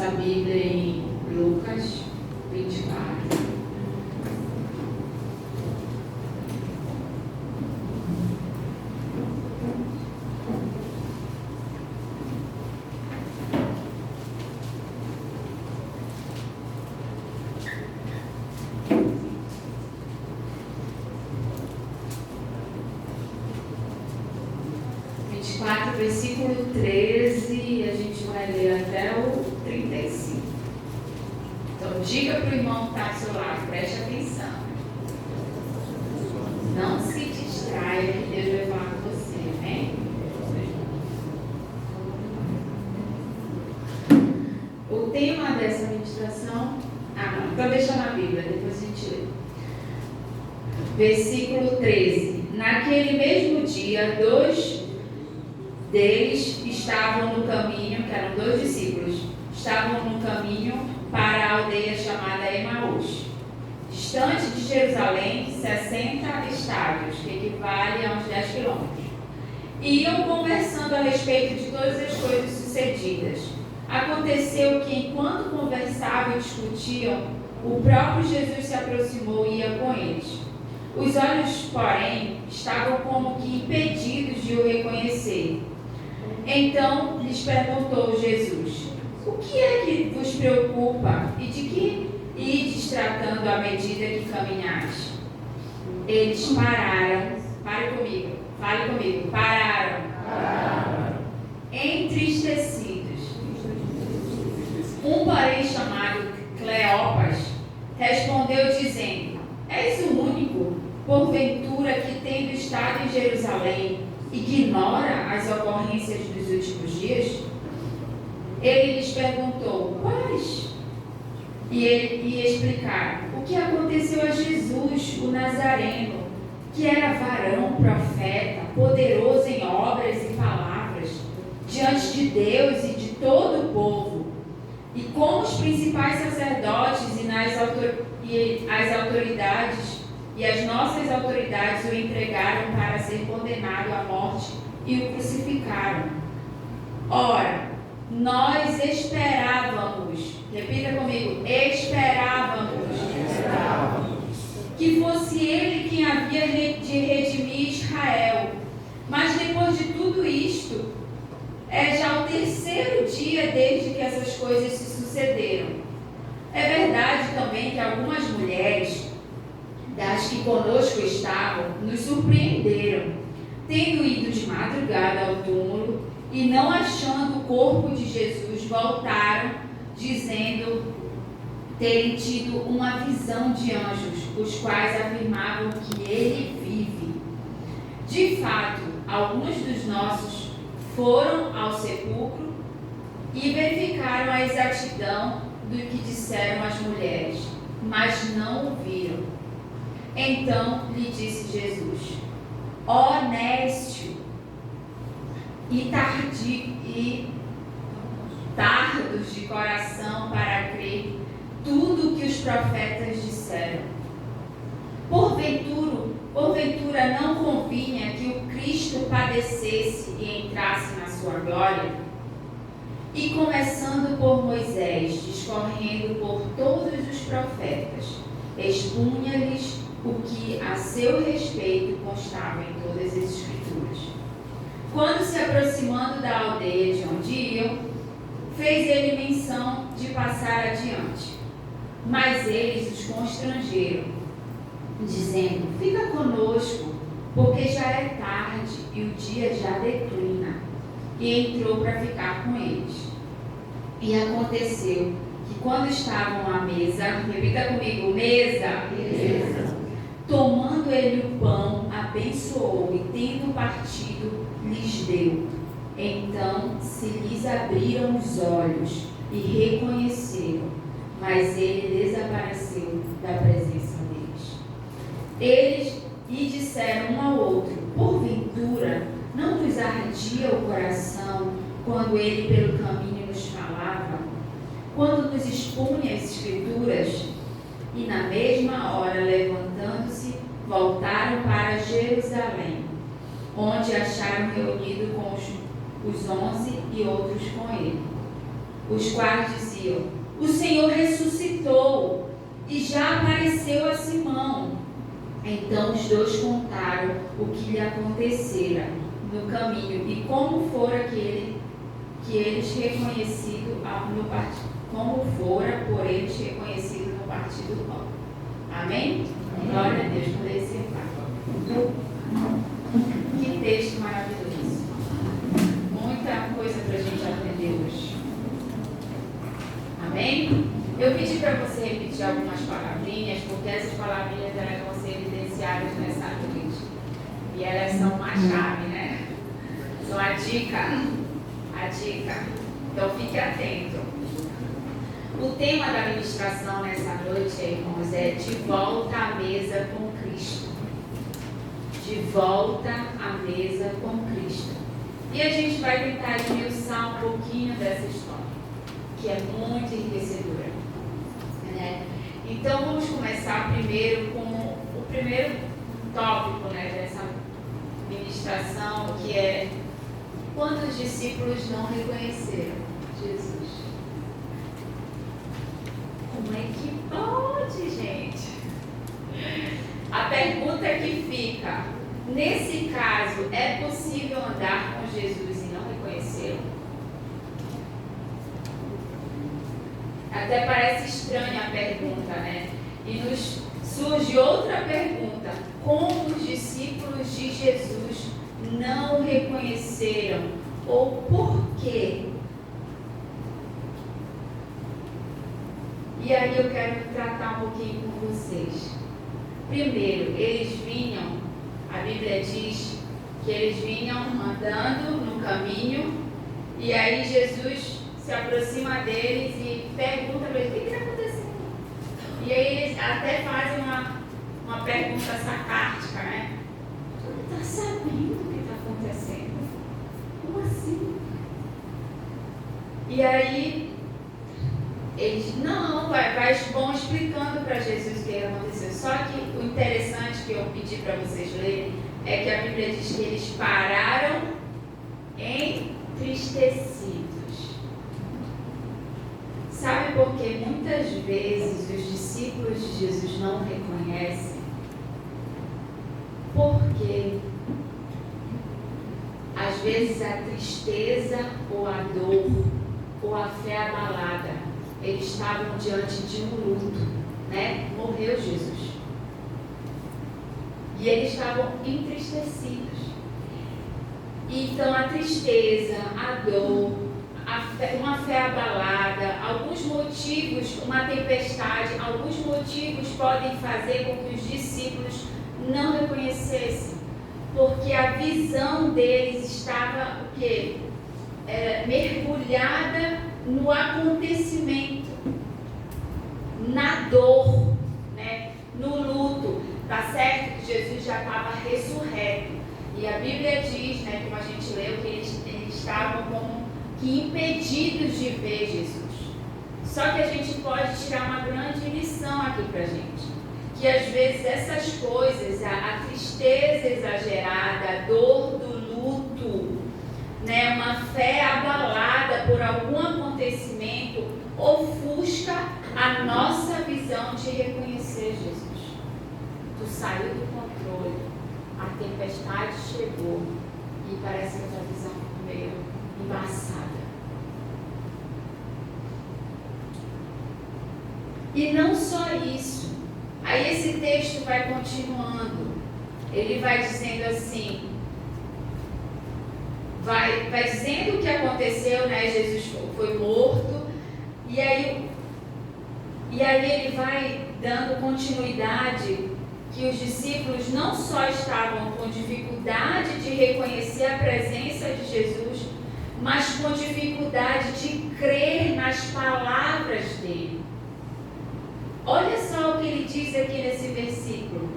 nossa Bíblia em Lucas 24. Versículo 13, a gente vai ler até o 35. Então, diga para o irmão que está do seu lado, preste atenção. Não se distraia, que Deus vai falar com você, amém? O tema dessa meditação... não, então deixa na Bíblia, depois a gente lê. Versículo 13. Naquele mesmo dia, dois deles estavam no caminho, que eram 2 discípulos, estavam no caminho para a aldeia chamada Emaús, distante de Jerusalém, 60 estádios, que equivale a uns 10 quilômetros. E iam conversando a respeito de todas as coisas sucedidas. Aconteceu que, enquanto conversavam e discutiam, o próprio Jesus se aproximou e ia com eles. Os olhos, porém, estavam como que impedidos de o reconhecer. Então lhes perguntou Jesus: o que é que vos preocupa e de que ides tratando à medida que caminhais? Eles pararam, fale comigo, pararam, entristecidos. Um, porém, chamado Cleopas, respondeu dizendo: és o único, porventura, que tendo estado em Jerusalém, ignora as ocorrências dos últimos dias? Ele lhes perguntou: quais? E ele ia explicar o que aconteceu a Jesus, o Nazareno, que era varão, profeta, poderoso em obras e palavras, diante de Deus e de todo o povo. E como os principais sacerdotes as autoridades e as nossas autoridades o entregaram para ser condenado à morte e o crucificaram. Ora, nós esperávamos, repita comigo, esperávamos que fosse ele quem havia de redimir Israel. Mas depois de tudo isto, é já o 3º dia desde que essas coisas se sucederam. É verdade também que algumas mulheres das que conosco estavam, nos surpreenderam, tendo ido de madrugada ao túmulo e não achando o corpo de Jesus, voltaram, dizendo terem tido uma visão de anjos, os quais afirmavam que ele vive. De fato, alguns dos nossos foram ao sepulcro e verificaram a exatidão do que disseram as mulheres, mas não o viram. Então lhe disse Jesus: honesto e tardos de coração para crer tudo o que os profetas disseram. Porventura não convinha que o Cristo padecesse e entrasse na sua glória? E começando por Moisés, discorrendo por todos os profetas, expunha-lhes o que a seu respeito constava em todas as Escrituras. Quando se aproximando da aldeia de onde iam, fez ele menção de passar adiante. Mas eles os constrangeram, dizendo: fica conosco, porque já é tarde e o dia já declina. E entrou para ficar com eles. E aconteceu que quando estavam à mesa, repita comigo, mesa. Tomando ele o pão, abençoou e tendo partido, lhes deu. Então se lhes abriram os olhos e reconheceram, mas ele desapareceu da presença deles. Eles lhe disseram um ao outro: porventura não nos ardia o coração quando ele pelo caminho nos falava, quando nos expunha as Escrituras? E na mesma hora, levantando-se, voltaram para Jerusalém, onde acharam reunido com os 11 e outros com ele, os quais diziam: diziam: o Senhor ressuscitou e já apareceu a Simão. Então os dois contaram o que lhe acontecera no caminho e como fora que eles reconhecido no partido, como fora por eles reconhecido no partido do pão. Amém? Glória a Deus por esse fato. Que texto maravilhoso. Muita coisa para a gente aprender hoje. Amém? Eu pedi para você repetir algumas palavrinhas, porque essas palavrinhas elas vão ser evidenciadas nessa noite. E elas são uma chave, né? São a dica. A dica. Então fique atento. O tema da ministração nessa noite, irmãos, é de volta à mesa com Cristo. De volta à mesa com Cristo. E a gente vai tentar esmiuçar um pouquinho dessa história, que é muito enriquecedora. Né? Então vamos começar primeiro com o primeiro tópico, né, dessa ministração, que é quantos discípulos não reconheceram Jesus? Como é que pode, gente? A pergunta que fica: nesse caso, é possível andar com Jesus e não reconhecê-lo? Até parece estranha a pergunta, né? E nos surge outra pergunta: como os discípulos de Jesus não reconheceram? Ou por quê? E aí eu quero tratar um pouquinho com vocês. Primeiro, eles vinham, a Bíblia diz que eles vinham andando no caminho, e aí Jesus se aproxima deles e pergunta para eles: o que está acontecendo? E aí eles até fazem uma pergunta sarcástica, né? Tu está sabendo o que está acontecendo? Como assim? E aí eles vão explicando para Jesus o que aconteceu. Só que o interessante que eu pedi para vocês lerem é que a Bíblia diz que eles pararam entristecidos. Sabe por que muitas vezes os discípulos de Jesus não reconhecem? Porque às vezes a tristeza ou a dor ou a fé abalada, eles estavam diante de um luto, né? Morreu Jesus. E eles estavam entristecidos. Então a tristeza, a dor, uma fé abalada, alguns motivos, uma tempestade, alguns motivos podem fazer com que os discípulos não reconhecessem, porque a visão deles estava o quê? Mergulhada no acontecimento, na dor, né? No luto. Tá certo que Jesus já estava ressurreto, e a Bíblia diz, né, como a gente leu, que eles estavam como que impedidos de ver Jesus. Só que a gente pode tirar uma grande lição aqui pra gente, que às vezes essas coisas, a tristeza exagerada, a dor do luto, né, uma fé abalada por algum acontecimento, ofusca a nossa visão de reconhecer Jesus. Tu saiu do controle, a tempestade chegou e parece que a tua visão ficou meio embaçada. E não só isso. Aí esse texto vai continuando. Ele vai dizendo assim, vai dizendo o que aconteceu, né? Jesus foi morto, e aí ele vai dando continuidade, que os discípulos não só estavam com dificuldade de reconhecer a presença de Jesus, mas com dificuldade de crer nas palavras dele. Olha só o que ele diz aqui nesse versículo.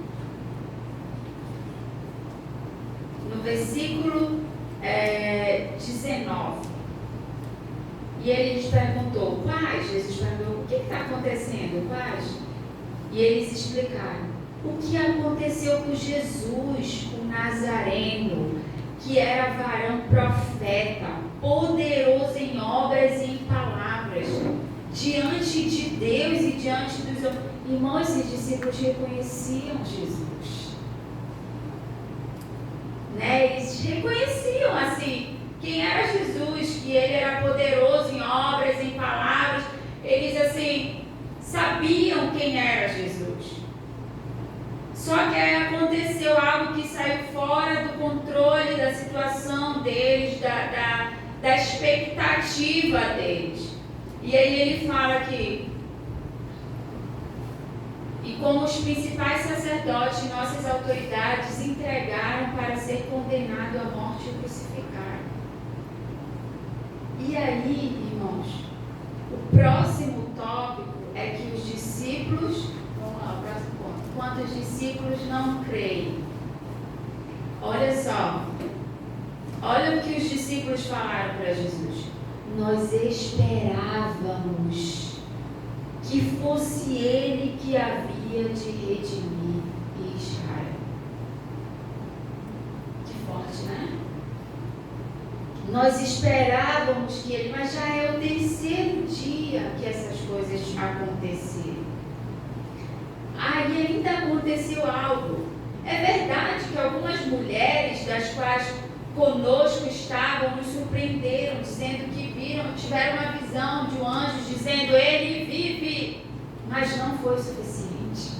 No versículo 19. E ele lhes perguntou: quais? Jesus perguntou: o que está acontecendo? Quais? E eles explicaram: o que aconteceu com Jesus, o Nazareno, que era varão profeta, poderoso em obras e em palavras, diante de Deus e diante dos homens. Irmãos, esses discípulos reconheciam Jesus. Né? Eles reconheciam assim quem era Jesus, que ele era poderoso em obras, em palavras. Eles assim sabiam quem era Jesus. Só que aí aconteceu algo que saiu fora do controle da situação deles, da expectativa deles. E aí ele fala aqui: e como os principais sacerdotes e nossas autoridades entregaram para ser condenado à morte e crucificado. E aí, irmãos, o próximo tópico é que os discípulos, vamos lá, o próximo ponto, quantos discípulos não creem? Olha só, olha o que os discípulos falaram para Jesus: nós esperávamos que fosse ele que havia de redimir Israel. Que forte, né? Nós esperávamos que ele, mas já é o terceiro dia que essas coisas aconteceram. Aí ainda aconteceu algo. É verdade que algumas mulheres das quais conosco estavam nos surpreenderam, dizendo que tiveram uma visão de um anjo dizendo: ele vive, mas não foi suficiente.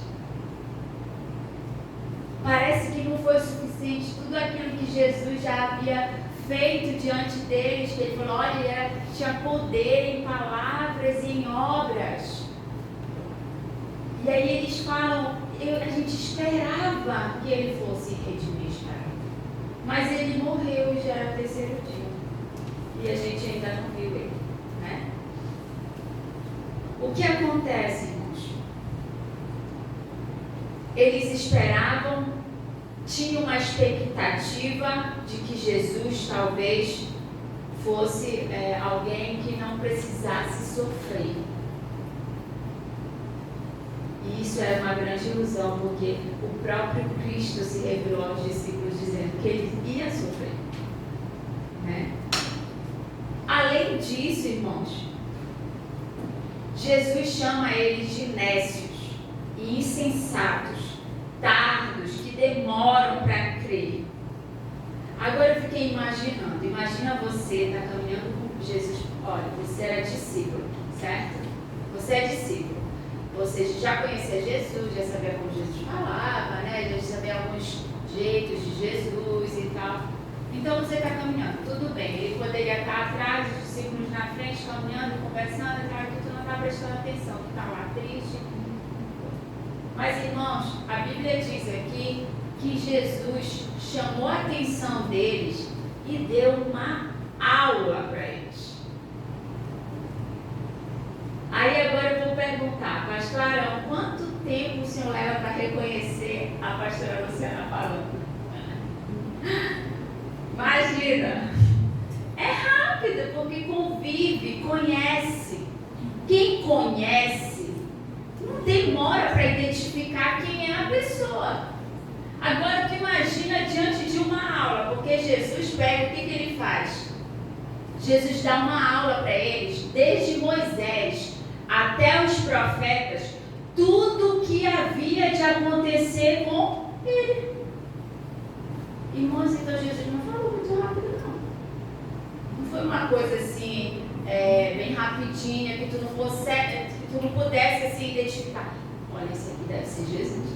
Parece que não foi suficiente tudo aquilo que Jesus já havia feito diante deles, que ele falou: olha, ele tinha poder em palavras e em obras. E aí eles falam: a gente esperava que ele fosse redimir Israel, mas ele morreu e já era o terceiro dia. E a gente ainda não viu ele, né? O que acontece, irmãos? Eles esperavam, tinham uma expectativa de que Jesus talvez fosse alguém que não precisasse sofrer. E isso era uma grande ilusão, porque o próprio Cristo se revelou aos discípulos dizendo que ele ia sofrer, né? Além disso, irmãos, Jesus chama eles de nécios e insensatos, tardos, que demoram para crer. Agora eu fiquei imaginando, imagina você estar caminhando com Jesus. Olha, você era discípulo, certo? Você é discípulo. Você já conhecia Jesus, já sabia como Jesus falava, né? Já sabia alguns jeitos de Jesus e tal. Então você está caminhando, tudo bem. Ele poderia estar atrás, os discípulos na frente, caminhando, conversando, e tal, que tu não está prestando atenção, que está lá triste. Mas, irmãos, a Bíblia diz aqui que Jesus chamou a atenção deles e deu uma aula para eles. Aí agora eu vou perguntar: pastor Arão, quanto tempo o senhor leva para reconhecer a pastora Luciana falando? Imagina! É rápido, porque convive, conhece. Quem conhece não demora para identificar quem é a pessoa. Agora tu imagina diante de uma aula, porque Jesus pega, o que ele faz? Jesus dá uma aula para eles, desde Moisés até os profetas, tudo o que havia de acontecer com ele. Irmãos, então Jesus não falou muito rápido, não. Não foi uma coisa assim, bem rapidinha, que tu não pudesse assim identificar. Olha, esse aqui deve ser Jesus.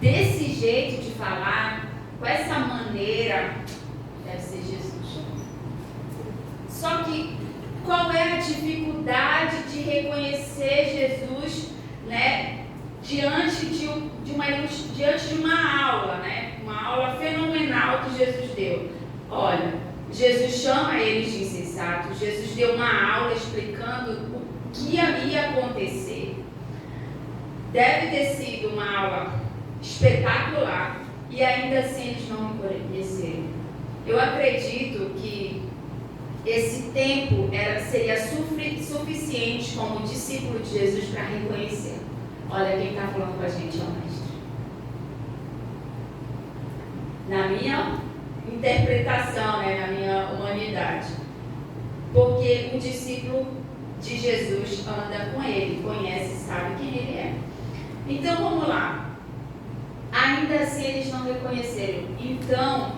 Desse jeito de falar, com essa maneira, deve ser Jesus. Só que qual é a dificuldade de reconhecer Jesus, né, diante de uma aula, né, uma aula fenomenal que Jesus deu? Olha, Jesus chama eles de insensatos. Jesus deu uma aula explicando o que ia acontecer. Deve ter sido uma aula espetacular, e ainda assim eles não me conheceram. Eu acredito que esse tempo seria suficiente como discípulo de Jesus para reconhecer. Olha, quem está falando com a gente é o Mestre. Na minha interpretação, né, na minha humanidade. Porque um discípulo de Jesus anda com ele, conhece, sabe quem ele é. Então vamos lá. Ainda assim eles não reconheceram. Então,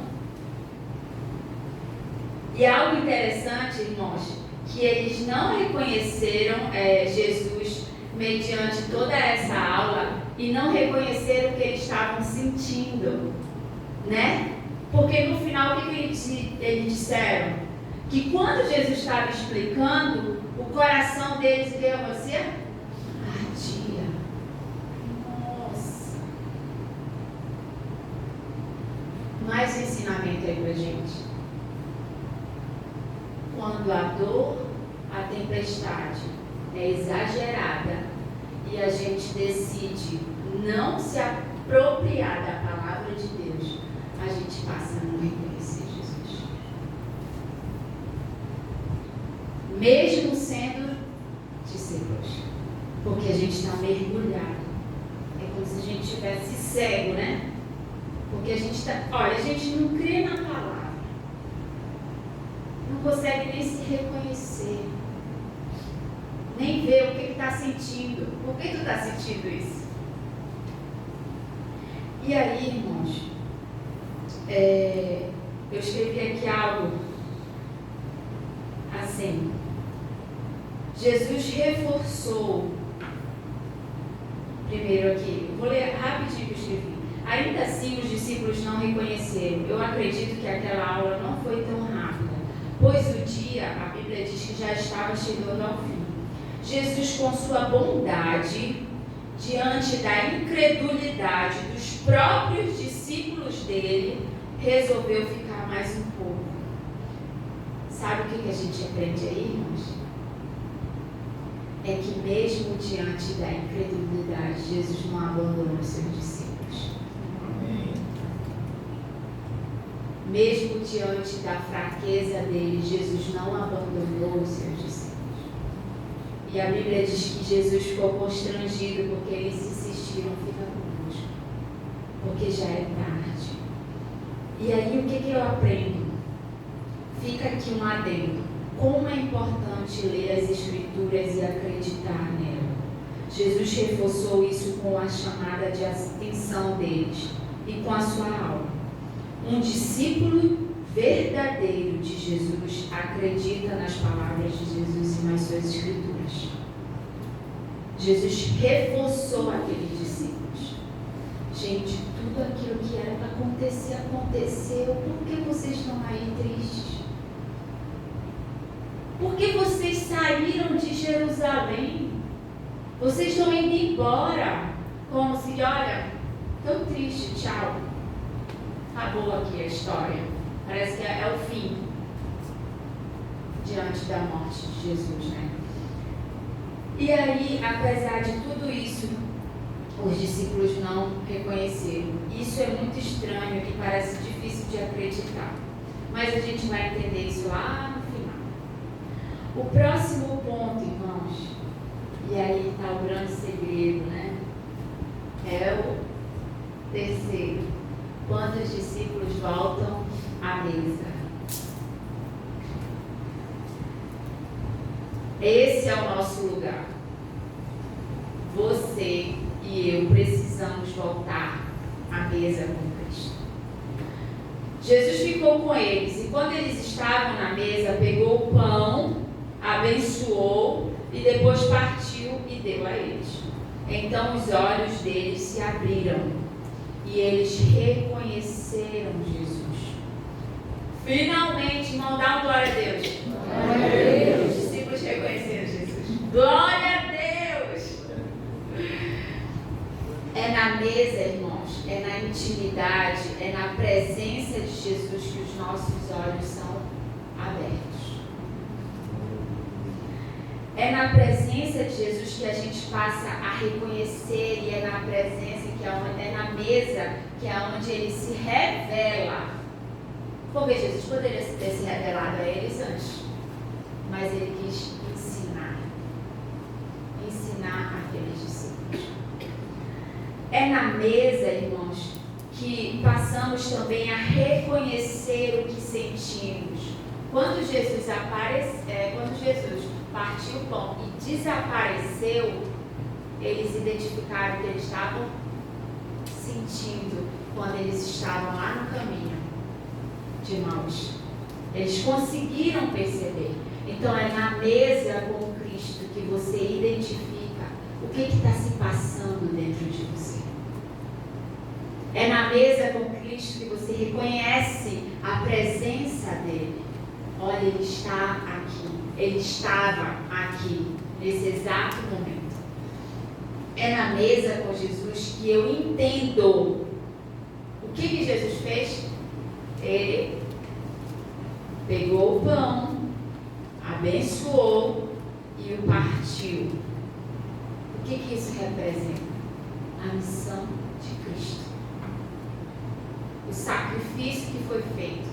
e algo interessante, irmãos, que eles não reconheceram Jesus mediante toda essa aula e não reconheceram o que eles estavam sentindo, né? Porque no final o que eles disseram? Que quando Jesus estava explicando, o coração deles veio a você ardia. Nossa! Mais ensinamento aí pra gente. Quando a dor, a tempestade é exagerada e a gente decide não se apropriar da palavra de Deus, a gente passa a não reconhecer Jesus. Mesmo sendo discípulos, porque a gente está mergulhado. É como se a gente estivesse cego, né? Porque a gente está, olha, a gente não crê na palavra. Não consegue nem se reconhecer, nem ver o que está sentindo. Por que tu está sentindo isso? E aí, irmãos, eu escrevi aqui algo assim. Jesus reforçou, primeiro aqui, vou ler rapidinho que eu escrevi. Ainda assim, os discípulos não reconheceram. Eu acredito que aquela aula não foi tão rápida, pois o dia, a Bíblia diz que já estava chegando ao fim. Jesus, com sua bondade, diante da incredulidade dos próprios discípulos dele, resolveu ficar mais um pouco. Sabe o que a gente aprende aí, irmãos? É que mesmo diante da incredulidade, Jesus não abandona os seus discípulos. Amém. Mesmo diante da fraqueza dele, Jesus não abandonou os seus discípulos. E a Bíblia diz que Jesus ficou constrangido porque eles insistiram, fica conosco, porque já é tarde. E aí o que eu aprendo? Fica aqui um adendo. Como é importante ler as Escrituras e acreditar nela. Jesus reforçou isso com a chamada de atenção deles e com a sua aula. Um discípulo verdadeiro de Jesus acredita nas palavras de Jesus e nas suas Escrituras. Jesus reforçou aqueles discípulos. Gente, tudo aquilo que era para acontecer, aconteceu. Por que vocês estão aí tristes? Por que vocês saíram de Jerusalém? Vocês estão indo embora. Como se, olha, tão triste, tchau. Acabou aqui a história. Parece que é o fim. Diante da morte de Jesus, né? E aí, apesar de tudo isso, os discípulos não reconheceram. Isso é muito estranho e parece difícil de acreditar. Mas a gente vai entender isso lá no final. O próximo ponto, irmãos, e aí está o grande segredo, né? É o terceiro. Quando os discípulos voltam à mesa. Esse é o nosso lugar. Você e eu precisamos voltar à mesa com Cristo. Jesus ficou com eles e quando eles estavam na mesa, pegou o pão, abençoou e depois partiu e deu a eles. Então os olhos deles se abriram e eles reconheceram Jesus. Finalmente, irmão, dá uma glória a Deus. Glória a Deus. Os discípulos reconheceram Jesus. Glória a Deus. É na mesa, irmãos, é na intimidade, é na presença de Jesus que os nossos olhos são abertos. É na presença de Jesus que a gente passa a reconhecer e é na presença que é na mesa que é onde ele se revela. Porque Jesus poderia ter se revelado a eles antes, mas ele quis ensinar aqueles discípulos. É na mesa, irmãos, que passamos também a reconhecer o que sentimos. Quando Jesus partiu o pão e desapareceu, eles identificaram o que eles estavam sentindo quando eles estavam lá no caminho de Emaús. Eles conseguiram perceber. Então é na mesa com Cristo que você identifica o que está se passando dentro de você. É na mesa com Cristo que você reconhece a presença dele. Olha, ele está aqui. Ele estava aqui, nesse exato momento. É na mesa com Jesus que eu entendo o que Jesus fez. Ele pegou o pão, abençoou e o partiu. O que isso representa? A missão de Cristo. O sacrifício que foi feito.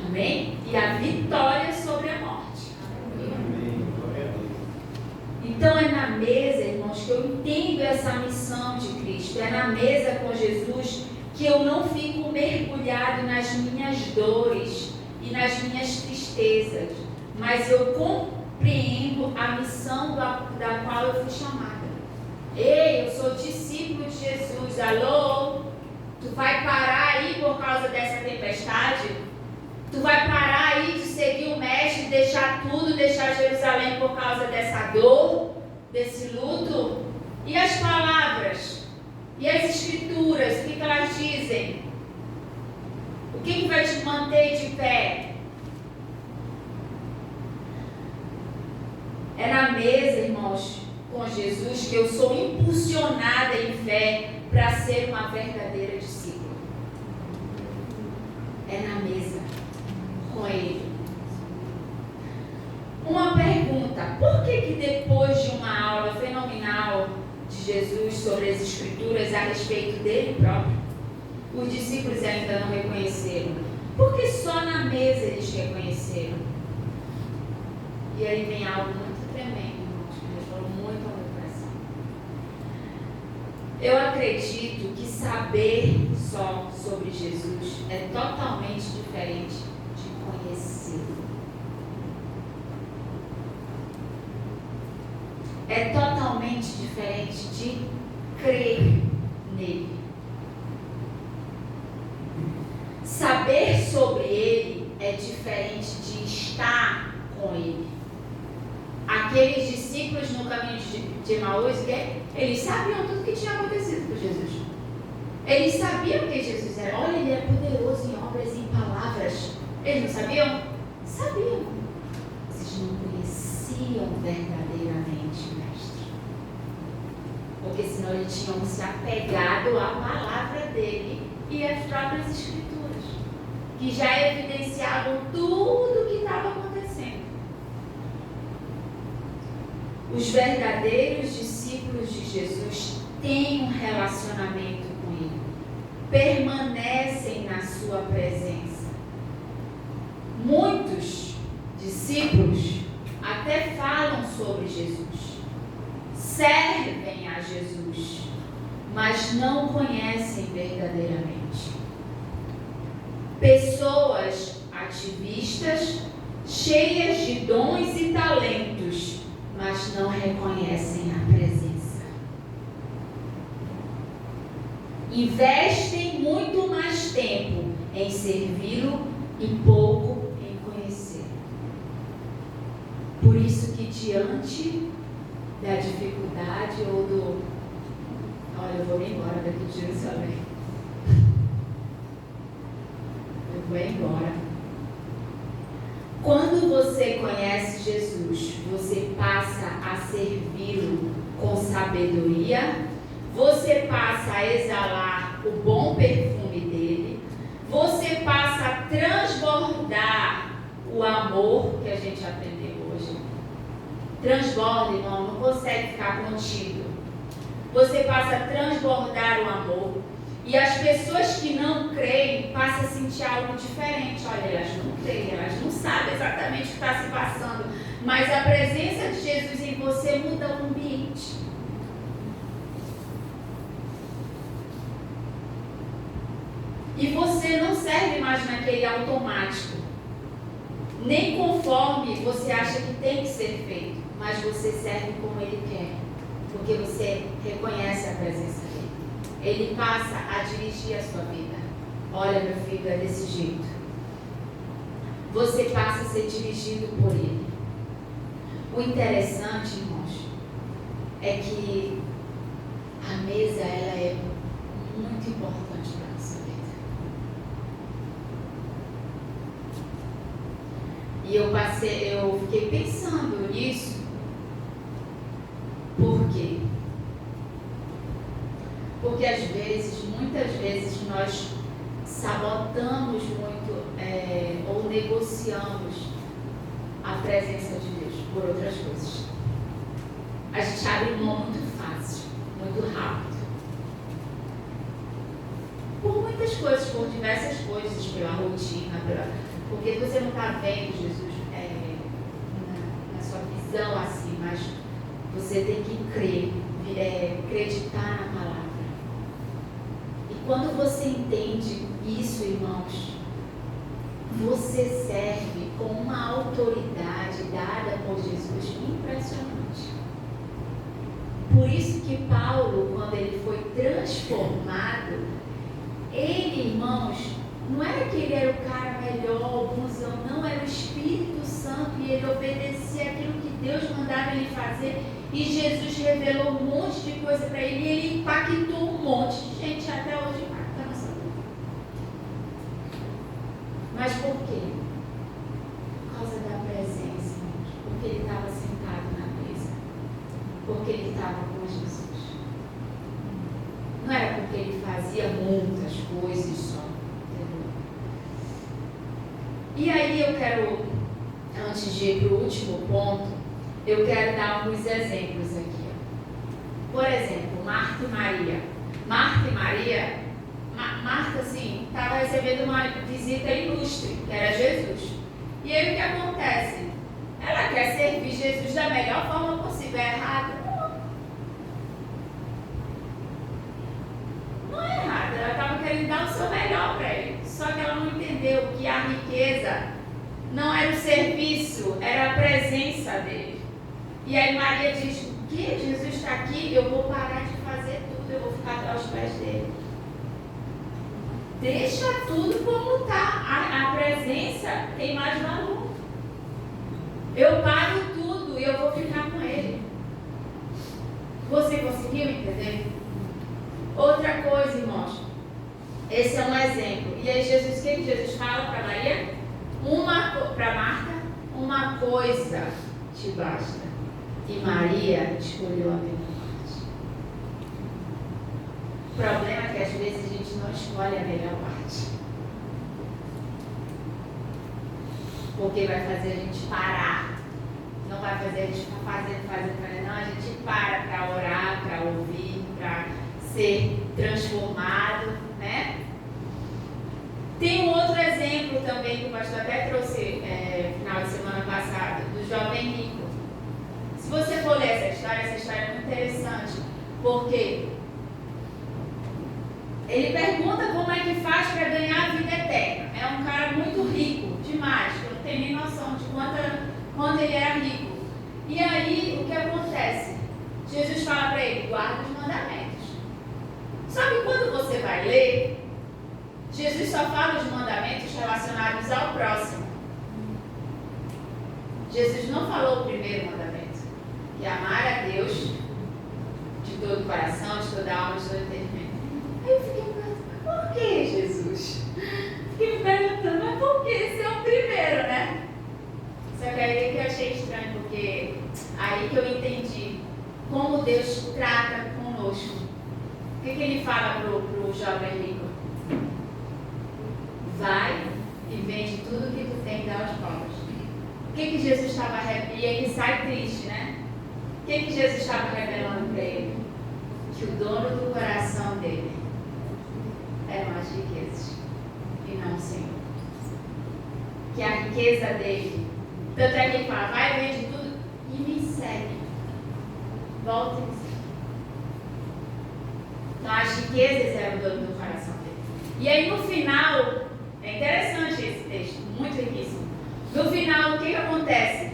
Amém? E a vitória sobre a morte. Amém. Então é na mesa, irmãos, que eu entendo essa missão de Cristo. É na mesa com Jesus que eu não fico mergulhado nas minhas dores e nas minhas tristezas, mas eu compreendo a missão da qual eu fui chamada. Ei, eu sou discípulo de Jesus. Alô? Tu vai parar aí por causa dessa tempestade? Tu vai parar aí de seguir o mestre, deixar tudo, deixar Jerusalém por causa dessa dor, desse luto? E as palavras? E as escrituras? O que elas dizem? O que vai te manter de pé? É na mesa, irmãos, com Jesus, que eu sou impulsionada em fé para ser uma verdadeira discípula. É na mesa com Ele. Uma pergunta: por que depois de uma aula fenomenal de Jesus sobre as Escrituras a respeito dele próprio, os discípulos ainda não reconheceram? Porque só na mesa eles reconheceram. E aí vem algo muito tremendo, irmãos, que Deus falou muito ao meu coração. Eu acredito que saber só sobre Jesus é totalmente diferente de conhecê-lo. É totalmente diferente de crer nele. Saber sobre ele é diferente de estar com ele. Aqueles discípulos no caminho de Emaús, eles sabiam tudo o que tinha acontecido com Jesus. Eles sabiam que Jesus era. Olha, ele é poderoso em obras e em palavras. Eles não sabiam? Sabiam. Vocês não conheciam verdadeiramente o Mestre. Porque senão eles tinham se apegado à palavra dele e às próprias Escrituras, que já evidenciavam tudo o que estava acontecendo. Os verdadeiros discípulos de Jesus têm um relacionamento com Ele, permanecem na sua presença. Muitos discípulos até falam sobre Jesus, servem a Jesus, mas não conhecem verdadeiramente. Pessoas ativistas, cheias de dons e talentos, mas não reconhecem a presença. Investem muito mais tempo em servi-lo e pouco em conhecê-lo. Por isso que diante da dificuldade ou do... Olha, eu vou me embora daqui de Jerusalém. Eu vou embora. Quando você conhece Jesus, você passa a servi-lo com sabedoria, você passa a exalar o bom perfume dele, você passa a transbordar o amor que a gente aprendeu hoje. Transborda, irmão, não consegue ficar contido. Você passa a transbordar o amor. E as pessoas que não creem passam a sentir algo diferente. Olha, elas não creem, elas não sabem exatamente o que está se passando. Mas a presença de Jesus em você muda o ambiente. E você não serve mais naquele automático. nem conforme você acha que tem que ser feito, mas você serve como Ele quer, porque você reconhece a presença dEle. Ele passa a dirigir a sua vida. Olha, meu filho, é desse jeito. Você passa a ser dirigido por Ele. O interessante, irmãos, é que a mesa ela é muito importante para a nossa vida. E eu fiquei pensando nisso. Por quê? Porque às vezes, muitas vezes, nós sabotamos muito ou negociamos a presença de Deus por outras coisas. A gente abre mão muito fácil, muito rápido. Por muitas coisas, por diversas coisas, pela rotina, porque você não está vendo Jesus na sua visão assim, mas você tem que crer, acreditar na palavra. E quando você entende isso, irmãos, você serve com uma autoridade dada por Jesus impressionante. Por isso que Paulo, quando ele foi transformado, ele, irmãos, não era que ele era o cara melhor, bonzão, não, era o Espírito Santo e ele obedecia aquilo que Deus mandava ele fazer. E Jesus revelou um monte de coisa para ele e ele impactou um monte de gente, até hoje impacta a nossa vida. Mas por quê? Por causa da presença, irmãos. Porque ele estava sentado na mesa. Porque ele estava com Jesus. Não era porque ele fazia muitas coisas só. Entendeu? E aí eu quero, antes de ir para o último ponto, eu quero dar alguns exemplos aqui. Por exemplo, Marta e Maria. Marta, assim, estava recebendo uma visita ilustre, que era Jesus. E aí o que acontece? Ela quer servir Jesus da melhor forma possível. É errado? Não é errado. Ela estava querendo dar o seu melhor para ele. Só que ela não entendeu que a riqueza não era o serviço, era a presença dele. E aí Maria diz: o que? Jesus está aqui, eu vou parar de fazer tudo, eu vou ficar aos pés dele. Deixa tudo como está. A presença tem mais valor. Eu paro tudo e eu vou ficar com ele. Você conseguiu entender? Outra coisa, irmãos. Esse é um exemplo. E aí Jesus, o que Jesus fala para Maria? Para Marta, uma coisa te basta. E Maria escolheu a melhor parte. O problema é que às vezes a gente não escolhe a melhor parte. Porque vai fazer a gente parar. Não vai fazer a gente ficar fazendo. Não, a gente para orar, para ouvir, para ser transformado, né? Tem um outro exemplo também que o pastor até trouxe final de semana passado, do jovem rico. Se você for ler essa história é muito interessante, porque ele pergunta como é que faz para ganhar a vida eterna. É um cara muito rico, demais, que eu não tenho nem noção de quanto ele era rico. E aí, o que acontece? Jesus fala para ele: guarda os mandamentos. Só que quando você vai ler, Jesus só fala os mandamentos relacionados ao próximo. Jesus não falou o primeiro mandamento, que é amar a Deus de todo o coração, de toda a alma, de todo o entendimento. Aí eu fiquei perguntando: por que, Jesus? Fiquei me perguntando: mas por que? Esse é o primeiro, né? Só que aí que eu achei estranho, porque aí que eu entendi como Deus trata conosco. O que ele fala para o jovem rico? Vai e vende tudo que tu tem e dá aos pobres. O que Jesus estava revelando? E ele sai triste, né? O que Jesus estava revelando para ele? Que o dono do coração dele eram as riquezas e não o Senhor. Que a riqueza dele, tanto é que ele fala: vai, vende tudo e me segue. Volta e me segue. Então as riquezas eram o dono do coração dele. E aí no final, é interessante esse texto, muito riquíssimo. No final, o que acontece?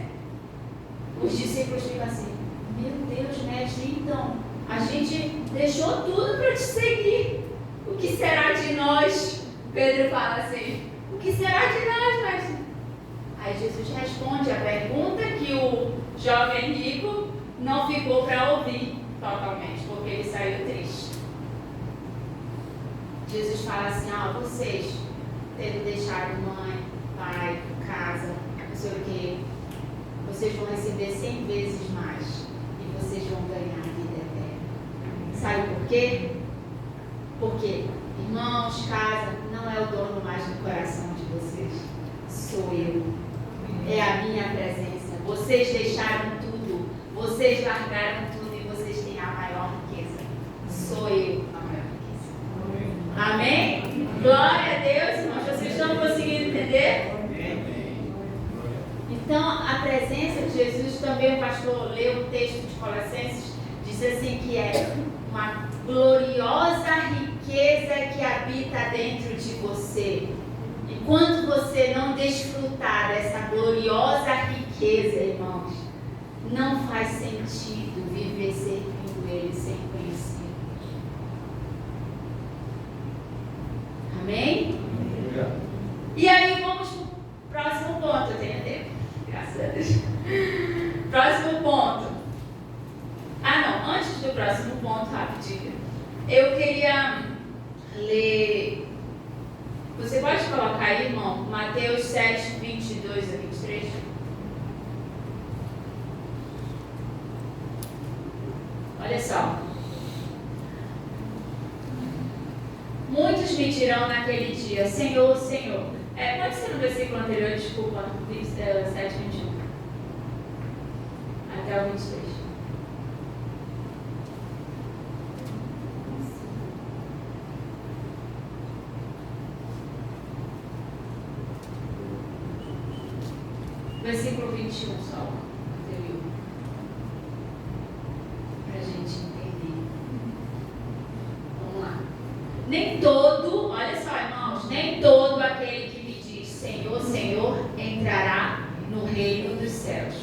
Os discípulos ficam assim: meu Deus, mestre, então, a gente deixou tudo para te seguir. O que será de nós? Pedro fala assim: o que será de nós, mestre? Aí Jesus responde a pergunta que o jovem rico não ficou para ouvir totalmente, porque ele saiu triste. Jesus fala assim: vocês tendo deixado mãe, pai, casa, não sei o que, vocês vão receber 100 vezes mais e vocês vão ganhar a vida eterna. Sabe por quê? Porque, irmãos, casa não é o dono mais do coração de vocês, sou eu. É a minha presença. Vocês deixaram tudo, vocês largaram tudo e vocês têm a maior riqueza. Sou eu a maior riqueza. Amém? Glória a Deus, irmãos. Vocês estão conseguindo entender? Então, a presença de Jesus, também o pastor leu o texto de Colossenses, diz assim que é uma gloriosa riqueza que habita dentro de você. Enquanto você não desfrutar dessa gloriosa riqueza, irmãos, não faz sentido viver servindo Ele sem conhecer. Amém? E aí vamos para o próximo ponto. Eu tenho tempo, graças a Deus. Próximo ponto. Não, antes do próximo ponto, rapidinho. Eu queria ler. Você pode colocar aí, irmão, Mateus 7, 22 a 23? Olha só. Muitos me dirão naquele dia: Senhor, Senhor. Pode ser no versículo anterior, desculpa, 7, 21. Até o 23. Versículo 21 só, anterior. Para a gente entender. Vamos lá. Nem todo, olha só, irmãos, nem todo aquele que me diz Senhor, Senhor, entrará no reino dos céus,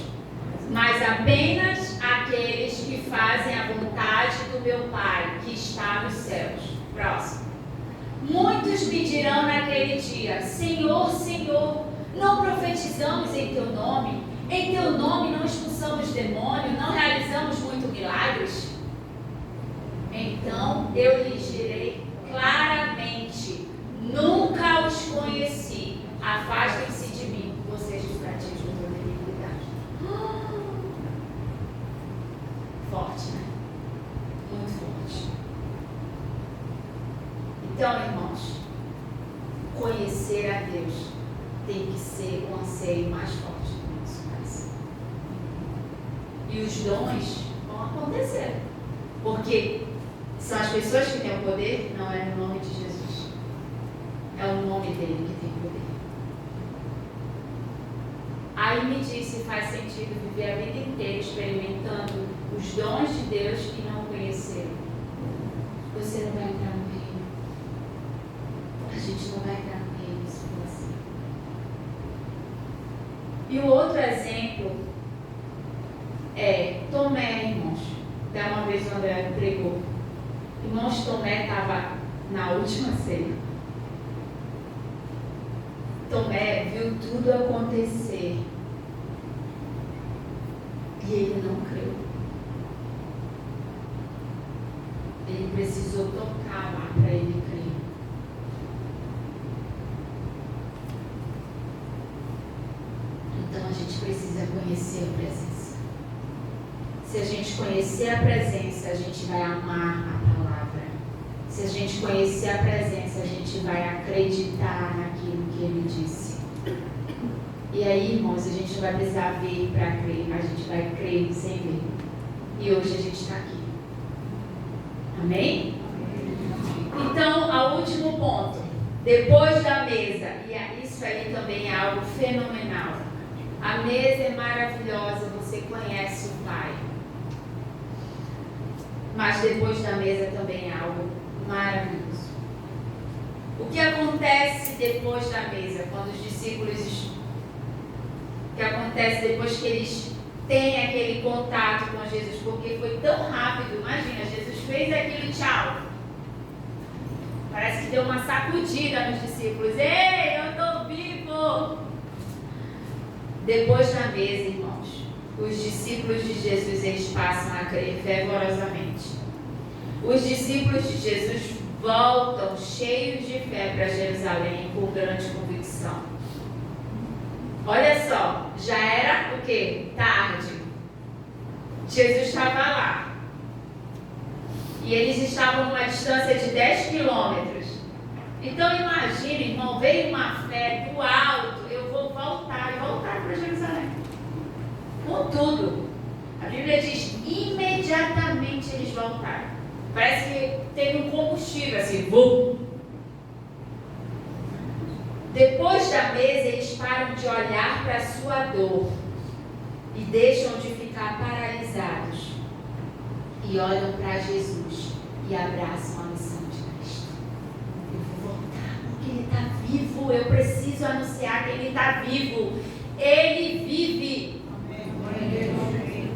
mas apenas aqueles que fazem a vontade do meu Pai, que está nos céus. Próximo. Muitos me dirão naquele dia: Senhor, Senhor, não profetizamos em teu nome? Em teu nome não expulsamos demônio? Não realizamos muitos milagres? Então eu lhes direi claramente: nunca os conheci. Afastem-se de mim, vocês que praticam toda iniquidade. Forte, né? Muito forte. Então, irmãos, conhecer a Deus tem que ser o anseio mais forte do nosso coração. E os dons vão acontecer. Porque são as pessoas que têm o poder, não é no nome de Jesus. É o nome dele que tem poder. Aí me diz se faz sentido viver a vida inteira experimentando os dons de Deus e não conhecer. Você não vai entrar no reino. A gente não vai entrar no reino se for assim. E o outro exemplo é Tomé, irmãos. Da uma vez o André pregou. Irmãos, Tomé estava na última ceia. Tomé viu tudo acontecer. E ele não creu. Ele precisou tocar lá para ele crer. Então a gente precisa conhecer a presença. Se a gente conhecer a presença, a gente vai amar a palavra. Se a gente conhecer a presença, a gente vai acreditar naquilo que ele disse. E aí, irmãos, a gente não vai precisar ver para crer, a gente vai crer sem ver. E hoje a gente está aqui. Amém? Então, ao último ponto. Depois da mesa, e isso aí também é algo fenomenal. A mesa é maravilhosa, você conhece o Pai. Mas depois da mesa também é algo maravilhoso. O que acontece depois da mesa, quando os discípulos que acontece depois que eles têm aquele contato com Jesus, porque foi tão rápido. Imagina, Jesus fez aquilo, tchau. Parece que deu uma sacudida nos discípulos. Ei, eu estou vivo! Depois da mesa, irmãos, os discípulos de Jesus, eles passam a crer fervorosamente. Os discípulos de Jesus voltam cheios de fé para Jerusalém com grande convicção. Olha só, já era o quê? Tarde. Jesus estava lá. E eles estavam numa distância de 10 quilômetros. Então imagina, irmão, veio uma fé do alto, eu vou voltar para Jerusalém. Com tudo. A Bíblia diz, imediatamente eles voltaram. Parece que teve um combustível assim, bum. Depois da mesa, eles param de olhar para a sua dor e deixam de ficar paralisados e olham para Jesus e abraçam a missão de Cristo. Eu vou voltar porque Ele está vivo, eu preciso anunciar que Ele está vivo. Ele vive. Amém.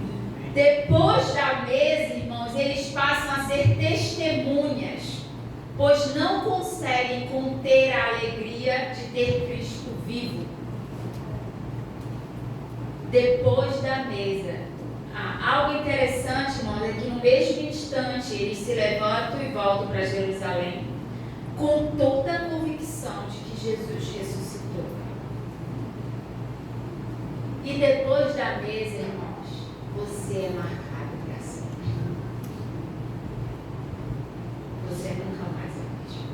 Depois da mesa, irmãos, eles passam a ser testemunhas, pois não conseguem conter a alegria de ter Cristo vivo. Depois da mesa, algo interessante, irmãos, é que no mesmo instante eles se levantam e voltam para Jerusalém com toda a convicção de que Jesus ressuscitou. E depois da mesa, irmãos, você é marcado para sempre. Você nunca mais é mesmo.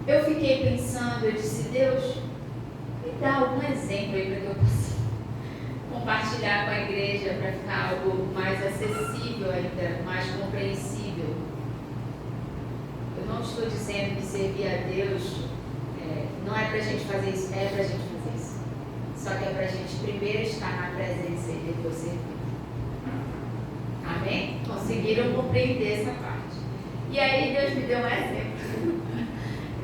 Eu fiquei pensando, eu disse, Deus, me dá algum exemplo aí para que eu possa compartilhar com a igreja para ficar algo mais acessível ainda, mais compreensível. Eu não estou dizendo que servir a Deus não é para a gente fazer isso, é para a gente fazer isso. Só que é para a gente primeiro estar na presença e depois servir. Amém? Conseguiram compreender essa parte. E aí Deus me deu um exemplo.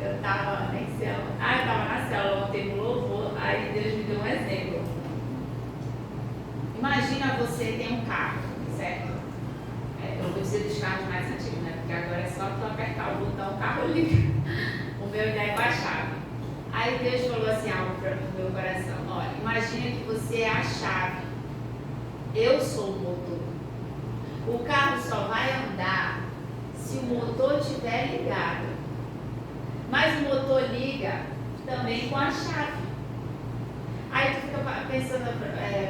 Eu estava na célula ontem no louvor, aí Deus me deu um exemplo. Imagina você tem um carro, certo? Eu vou dizer dos carros mais antigos, né? Porque agora é só tu apertar o botão, o carro liga. O meu ainda é com a chave. Aí Deus falou assim algo para o meu coração. Olha, imagina que você é a chave. Eu sou o motor. O carro só vai andar se o motor estiver ligado. Mas o motor liga também com a chave. Aí tu fica pensando,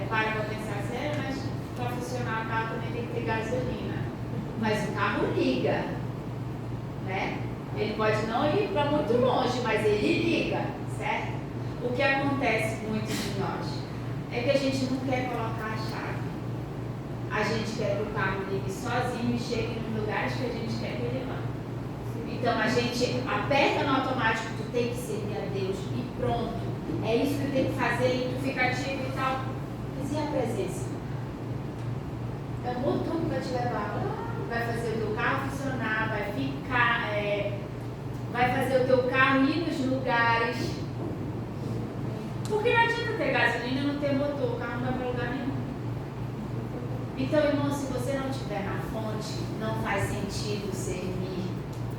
para pensar assim, mas para funcionar o carro também tem que ter gasolina. Mas o carro liga, né? Ele pode não ir para muito longe, mas ele liga, certo? O que acontece muito de nós é que a gente não quer colocar a chave. A gente quer que o carro ligue sozinho e chegue nos lugares que a gente quer que ele vá. Então a gente aperta no automático, tu tem que servir a Deus e pronto. É isso que tu tem que fazer e tu fica ativo e tal. Mas e a presença? É o motor que vai te levar lá, vai fazer o teu carro funcionar, vai ficar, vai fazer o teu carro ir nos lugares. Porque não adianta ter gasolina e não ter motor, o carro não vai para lugar nenhum. Então, irmão, se você não estiver na fonte, não faz sentido servir.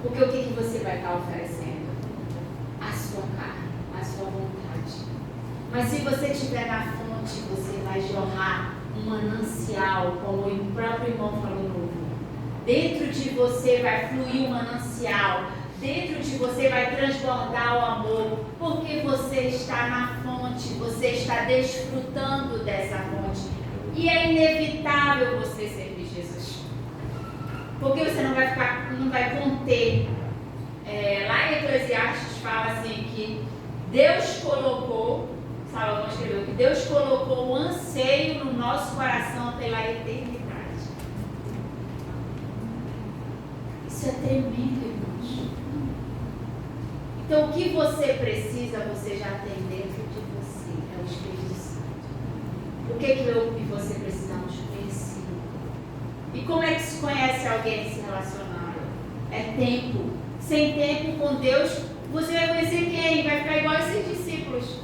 Porque o que você vai estar oferecendo? A sua carne, a sua vontade. Mas se você estiver na fonte, você vai jorrar um manancial, como o próprio irmão falou no outro. Dentro de você vai fluir um manancial. Dentro de você vai transbordar o amor. Porque você está na fonte, você está desfrutando dessa fonte. E é inevitável você servir Jesus. Porque você não vai conter. Lá em Eclesiastes fala assim que Deus colocou, Salomão escreveu, que Deus colocou um anseio no nosso coração pela eternidade. Isso é tremendo, irmãos. Então o que você precisa, você já tem dentro de você, é o Espírito Santo. O que eu e você precisamos conhecer? E como é que se conhece alguém se relacionando? É tempo. Sem tempo com Deus, Você vai conhecer quem? Vai ficar igual esses discípulos.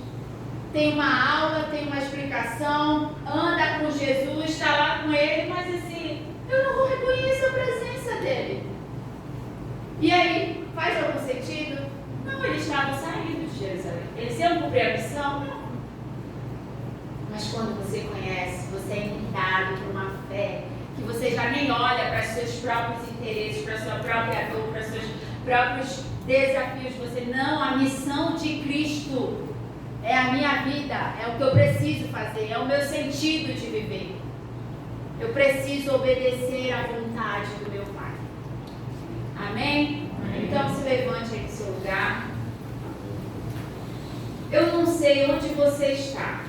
Tem uma aula, tem uma explicação, anda com Jesus, está lá com ele, mas assim, eu não vou reconhecer a presença dele. E aí, faz algum sentido? Não, eles estavam saindo de Jerusalém. Eles iam cumprir a missão? Não. Mas quando você conhece, você é inundado por uma fé que você já nem olha para os seus próprios interesses, para a sua própria dor, para os seus próprios desafios. Você, não, a missão de Cristo é a minha vida, é o que eu preciso fazer, é o meu sentido de viver. Eu preciso obedecer à vontade do meu Pai. Amém? Então se levante aí do seu lugar. Eu não sei onde você está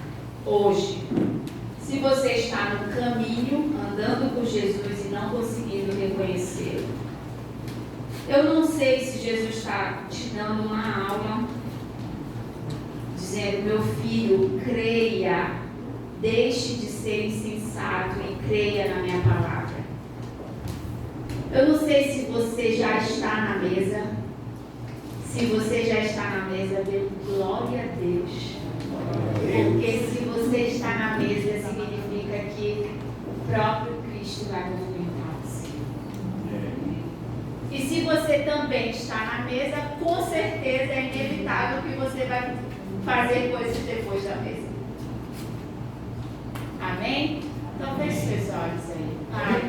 hoje. Se você está no caminho, andando com Jesus e não conseguindo reconhecê-lo. Eu não sei se Jesus está te dando uma aula, dizendo, meu filho, creia, deixe de ser insensato e creia na minha palavra. Eu não sei se você já está na mesa. Se você já está na mesa, dê glória a Deus. Porque se você está na mesa, significa que o próprio Cristo vai movimentar você. E se você também está na mesa, com certeza é inevitável que você vai fazer coisas depois da mesa. Amém? Então feche seus olhos aí. Pai,